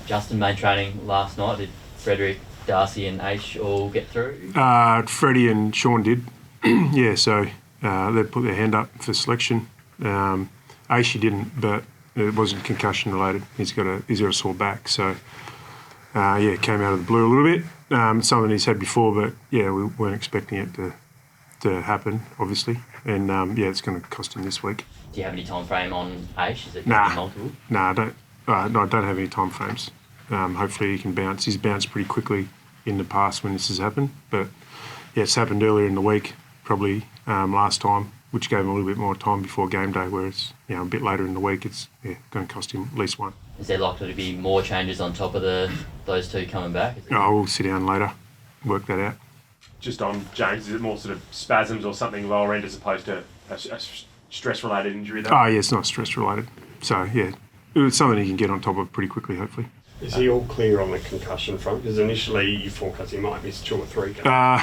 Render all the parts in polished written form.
Justin made training last night. Did Frederick, Darcy and Aish all get through? Freddie and Sean did. Yeah, so they put their hand up for selection. Aish didn't, but it wasn't concussion related. He's got a sore back, so it came out of the blue a little bit. Something he's had before, but yeah, we weren't expecting it to happen, obviously, and it's going to cost him this week. Do you have any time frame on Aish? Is it going to be multiple? I don't. No, I don't have any time frames. Hopefully he can bounce. He's bounced pretty quickly in the past when this has happened, but yeah, it's happened earlier in the week, probably last time, which gave him a little bit more time before game day, whereas a bit later in the week it's going to cost him at least one. Is there likely to be more changes on top of those two coming back? We'll sit down later, work that out. Just on James, is it more sort of spasms or something lower end as opposed to a stress-related injury though? Yeah, it's not stress-related. So yeah, it's something he can get on top of pretty quickly, hopefully. Is he all clear on the concussion front? Because initially you forecast he might miss 2 or 3 games.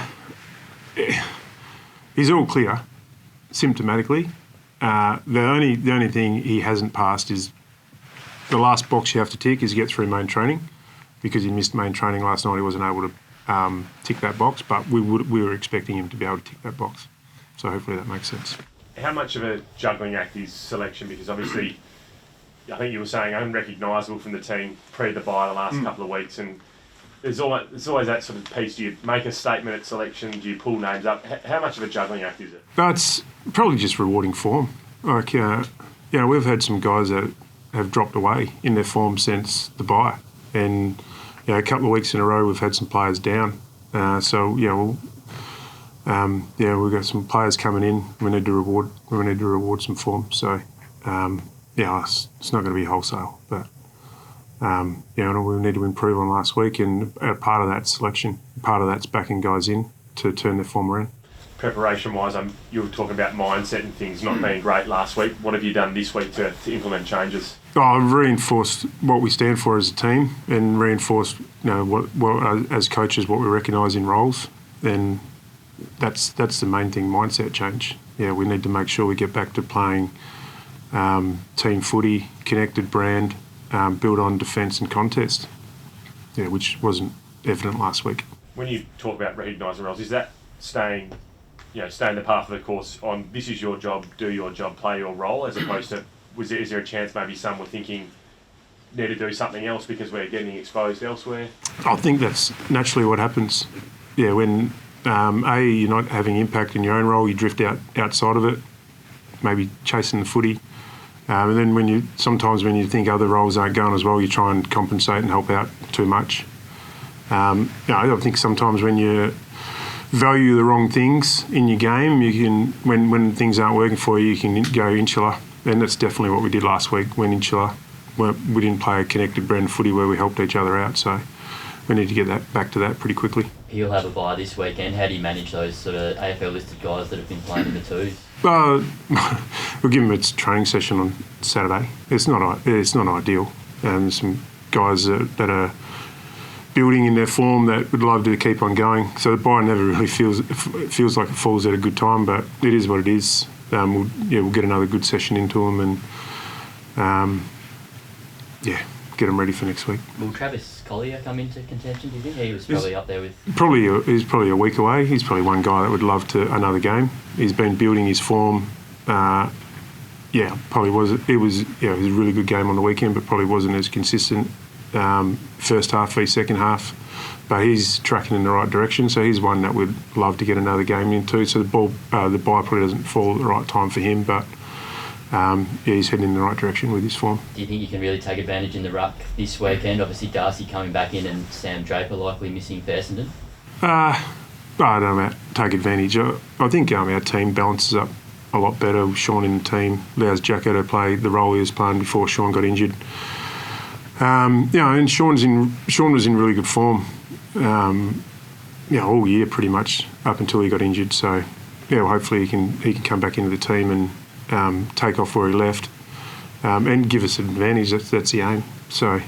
He's all clear, symptomatically. The only thing he hasn't passed is the last box you have to tick is get through main training. Because he missed main training last night, he wasn't able to tick that box, but we were expecting him to be able to tick that box. So hopefully that makes sense. How much of a juggling act is selection? Because obviously, I think you were saying unrecognisable from the team pre the bye the last couple of weeks, and there's always that sort of piece. Do you make a statement at selection? Do you pull names up? How much of a juggling act is it? It's probably just rewarding form. Like, we've had some guys that have dropped away in their form since the bye, and a couple of weeks in a row we've had some players down. We've got some players coming in. We need to reward some form. So. It's not going to be wholesale, but we need to improve on last week, and part of that selection, part of that's backing guys in to turn their form around. Preparation-wise, you were talking about mindset and things not being great last week. What have you done this week to implement changes? I've reinforced what we stand for as a team, and reinforced what as coaches what we recognise in roles, and that's the main thing. Mindset change. Yeah, we need to make sure we get back to playing. Team footy, connected brand, built on defence and contest, which wasn't evident last week. When you talk about recognising roles, is that staying the path of the course on this is your job, do your job, play your role, as opposed to is there a chance maybe some were thinking need to do something else because we're getting exposed elsewhere? I think that's naturally what happens. Yeah, when you're not having impact in your own role, you drift outside of it, maybe chasing the footy. And then sometimes when you think other roles aren't going as well, you try and compensate and help out too much. I think sometimes when you value the wrong things in your game, you can when things aren't working for you, you can go insular. And that's definitely what we did last week. Went insular. We didn't play a connected brand footy where we helped each other out. So we need to get that back to that pretty quickly. He'll have a bye this weekend. How do you manage those sort of AFL listed guys that have been playing in the twos? We'll give them its training session on Saturday. It's not ideal. Some guys that are building in their form that would love to keep on going. So the bye never really feels like it falls at a good time, but it is what it is. We'll get another good session into them and get them ready for next week. Will Travis Collier come into contention, do you think? He was probably up there with... He's probably a week away. He's probably one guy that would love to another game. He's been building his form. Probably was. It was a really good game on the weekend, but probably wasn't as consistent first half v second half. But he's tracking in the right direction, so he's one that would love to get another game into. So the bye probably doesn't fall at the right time for him, but he's heading in the right direction with his form. Do you think you can really take advantage in the ruck this weekend? Obviously Darcy coming back in and Sam Draper likely missing for Essendon. I don't know about take advantage. I think our team balances up a lot better with Sean in the team. Allows Jacko to play the role he was playing before Sean got injured. And Sean was in really good form. All year pretty much up until he got injured. So hopefully he can come back into the team and take off where he left and give us an advantage. That's the aim. So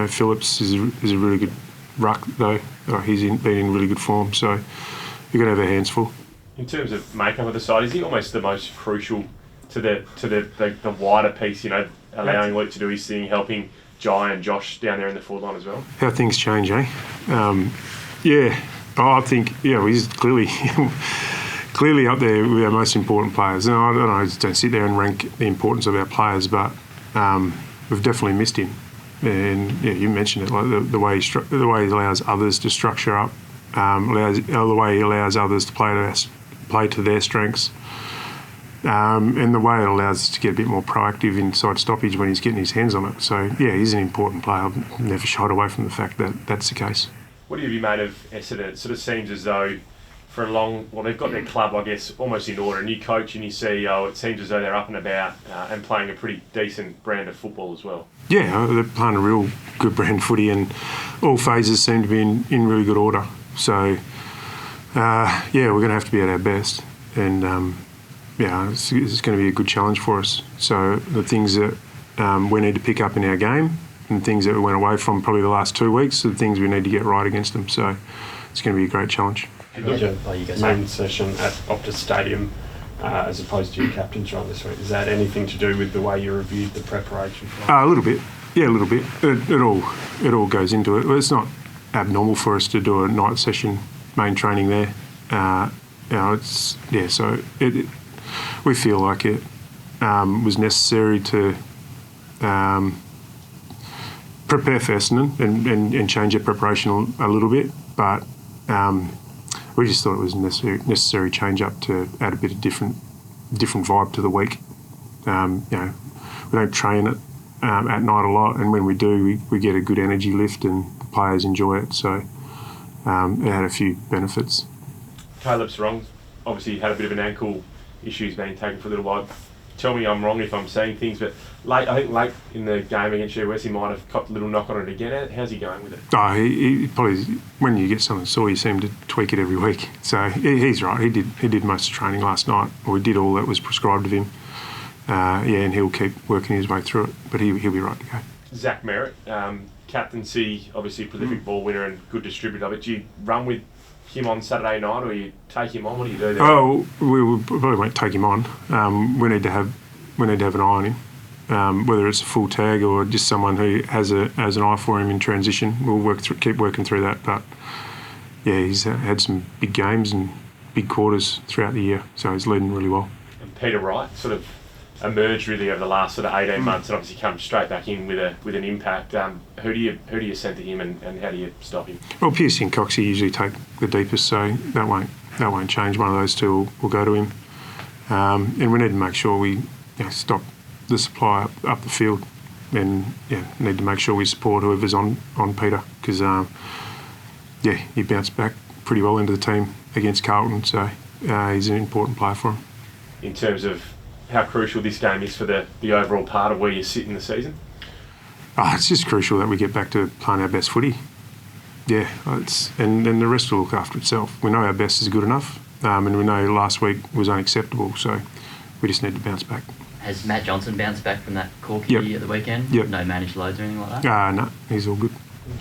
Phillips is a really good ruck though. He's been in really good form. So you've got to have our hands full. In terms of makeup of the side, is he almost the most crucial to the wider piece? Allowing Luke to do his thing, helping Jai and Josh down there in the forward line as well? How things change, eh? Yeah. I think, he's clearly clearly up there with our most important players. And I don't sit there and rank the importance of our players, but we've definitely missed him. And you mentioned it, like the way he allows others to structure up, the way he allows others to play to their strengths, and the way it allows us to get a bit more proactive inside stoppage when he's getting his hands on it. So he's an important player. I've never shied away from the fact that that's the case. What have you made of Essendon? It sort of seems as though they've got their club, I guess, almost in order. New coach, new CEO, it seems as though they're up and about and playing a pretty decent brand of football as well. Yeah, they're playing a real good brand of footy, and all phases seem to be in really good order. So, we're going to have to be at our best. And, it's going to be a good challenge for us. So the things that we need to pick up in our game and things that we went away from probably the last 2 weeks are the things we need to get right against them. So it's going to be a great challenge. Look at main session at Optus Stadium as opposed to your captain's run this week. Is that anything to do with the way you reviewed the preparation? A little bit. Yeah, a little bit. It all goes into it. It's not abnormal for us to do a night session main training there. We feel like it was necessary to prepare for Essendon and change our preparation a little bit, but we just thought it was a necessary change up to add a bit of different vibe to the week. We don't train it at night a lot, and when we do, we get a good energy lift and the players enjoy it. So it had a few benefits. Caleb Sarong obviously had a bit of an ankle issue. He's been taken for a little while. Tell me I'm wrong if I'm saying things, but late in the game against West, he might have copped a little knock on it again. How's he going with it? Oh, he probably, when you get something sore, you seem to tweak it every week. So he's right. He did most of the training last night, or he did all that was prescribed of him. And he'll keep working his way through it, but he'll be right to go. Zach Merritt, captaincy, obviously prolific ball winner and good distributor. But do you run with him on Saturday night, or you take him on? What do you do there? Oh, we probably won't take him on. We need to have an eye on him, whether it's a full tag or just someone who has an eye for him in transition. We'll keep working through that. But he's had some big games and big quarters throughout the year, so he's leading really well. And Peter Wright sort of emerged really over the last sort of 18 months, and obviously come straight back in with an impact. Who do you send to him, and how do you stop him? Well, Pierce and Coxie usually take the deepest, so that won't change. One of those two will go to him, and we need to make sure we stop the supply up the field, and need to make sure we support whoever's on Peter, because he bounced back pretty well into the team against Carlton, so he's an important player for him. In terms of how crucial this game is for the overall part of where you sit in the season? It's just crucial that we get back to playing our best footy. And the rest will look after itself. We know our best is good enough, and we know last week was unacceptable, so we just need to bounce back. Has Matt Johnson bounced back from that corky at the weekend? Yep. No managed loads or anything like that? No, he's all good.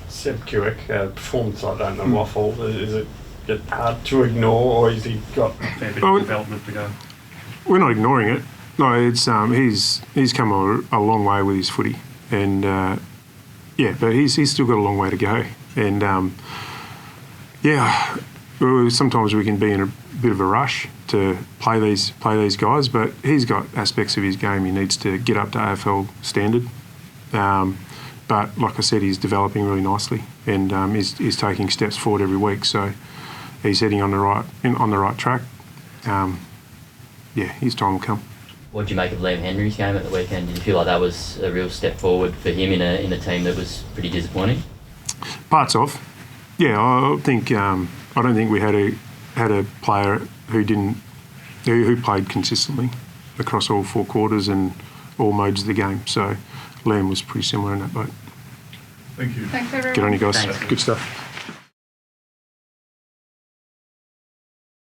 Seb Kewick, performance like that in the waffle, is it hard to ignore, or has he got a fair bit of development to go? We're not ignoring it. No, it's he's come a long way with his footy, and but he's still got a long way to go. And sometimes we can be in a bit of a rush to play these guys, but he's got aspects of his game he needs to get up to AFL standard. But like I said, he's developing really nicely, and he's taking steps forward every week. So he's heading on the right track. His time will come. What did you make of Liam Henry's game at the weekend? Did you feel like that was a real step forward for him in a team that was pretty disappointing? Parts of, I don't think we had a player who played consistently across all 4 quarters and all modes of the game. So Liam was pretty similar in that boat. Thank you. Thanks everyone. Good on you guys. Thanks. Good stuff.